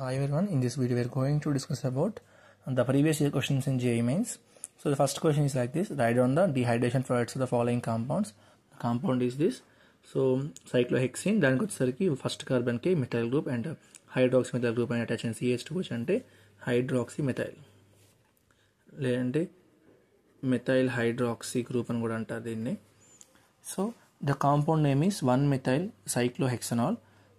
Hi everyone, in this video we are going to discuss about the previous year questions in JEE Mains. So the first question is like this: write down the dehydration products of the following compounds. The compound is this. So cyclohexene, దానికి వచ్చేసరికి first carbon కి methyl group and hydroxy methyl group అని attach అయిన CH2 అంటే hydroxy methyl, లేదంటే methyl hydroxy group అని కూడా అంటారు దీన్ని. So the compound name is 1-methyl cyclohexanol.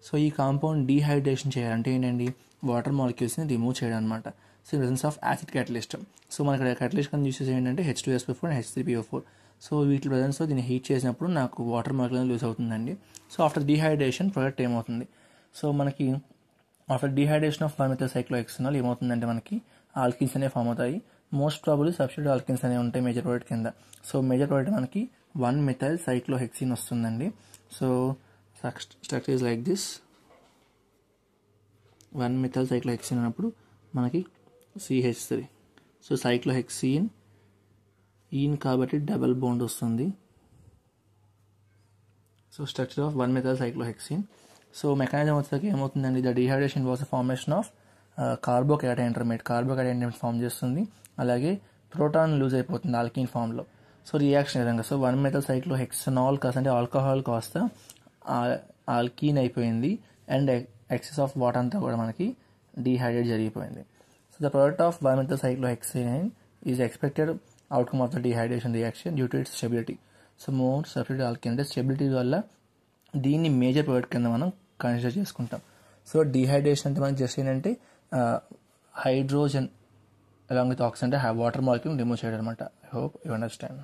So ఈ కాంపౌండ్ డీహైడ్రేషన్ చేయాలంటే ఏంటండి, వాటర్ మాలిక్యూల్స్ని రిమూవ్ చేయడం అనమాట. So in presence of acid catalyst. So మనకి క్యాటలిస్ట్ కింద యూస్ చేసేది ఏంటంటే H2SO4 అండ్ H3PO4. సో వీటి ప్రెసెన్స్లో దీన్ని హీట్ చేసినప్పుడు నాకు వాటర్ మాలిక్యూల్ లూజ్ అవుతుందండి. సో ఆఫ్టర్ డీహైడ్రేషన్ ప్రోడక్ట్ ఏమవుతుంది, సో మనకి after dehydration of 1-methyl cyclohexanol ఏమవుతుందంటే మనకి ఆల్కిన్స్ అనేవి ఫామ్ అవుతాయి. మోస్ట్ ప్రాబబ్లీ సబ్స్టిట్యూట్ ఆల్కిన్స్ అనేవి ఉంటాయి మేజర్ ప్రోడక్ట్ కింద. సో మేజర్ ప్రోడక్ట్ మనకి 1-methyl cyclohexene వస్తుందండి. So structure is like this. 1-methyl cyclohexene అన్నప్పుడు మనకి CH3. సో సైక్లోహెక్సీన్ ఈన్ కాబట్టి డబల్ బాండ్ వస్తుంది. So structure of 1-methyl cyclohexene. So mechanism వచ్చేసరికి ఏమవుతుందండి, the dehydration was formation of carbocation intermediate form చేస్తుంది. అలాగే ప్రోటాన్ లూజ్ అయిపోతుంది ఆల్కీన్ ఫామ్లో. సో రియాక్షన్ విధంగా, సో 1-methyl cyclohexanol కాస్త అంటే ఆల్కహాల్ కాస్త ఆల్కీన్ అయిపోయింది అండ్ ఎక్సెస్ ఆఫ్ వాటర్ అంతా కూడా మనకి డీహైడ్రేట్ జరిగిపోయింది. So the product of 1-methyl cyclohexane is expected outcome of the dehydration reaction due to it's stability. So more substitute alkyne అంటే stability వల్ల దీన్ని మేజర్ ప్రోడక్ట్ కింద మనం కన్సిడర్ చేసుకుంటాం. సో డీహైడ్రేషన్ అంటే మనకి జస్ట్ ఏంటంటే హైడ్రోజన్ అలాంగ్ విత్ ఆక్సిజన్ అంటే వాటర్ మాలిక్యూల్ రిమూవ్ చేయడం అనమాట. I hope you understand.